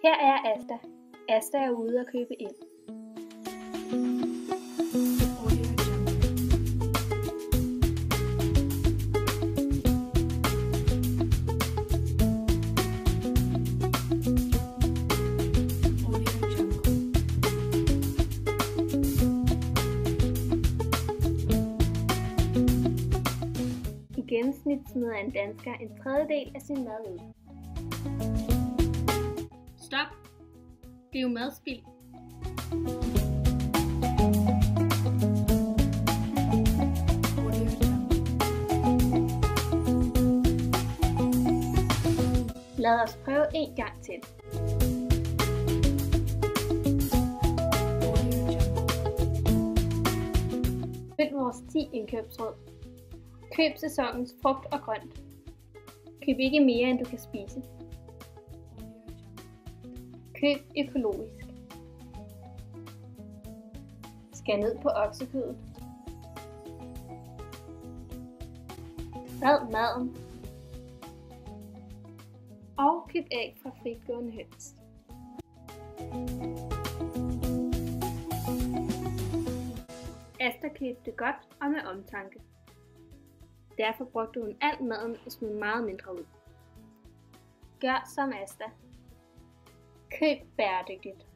Her er Asta. Asta er ude at købe ind. I gennemsnit smider en dansker en tredjedel af sin mad ud. Stop! Det er jo madspild. Lad os prøve en gang til. Find vores 10 indkøbsråd. Køb sæsonens frugt og grønt. Køb ikke mere, end du kan spise. Køb økologisk. Skær ned på oksekødet. Red maden. Og køb æg fra fritgående høns. Asta købte godt og med omtanke. Derfor brugte hun al maden og smed meget mindre ud. Gør som Asta. Køb bæredygtigt.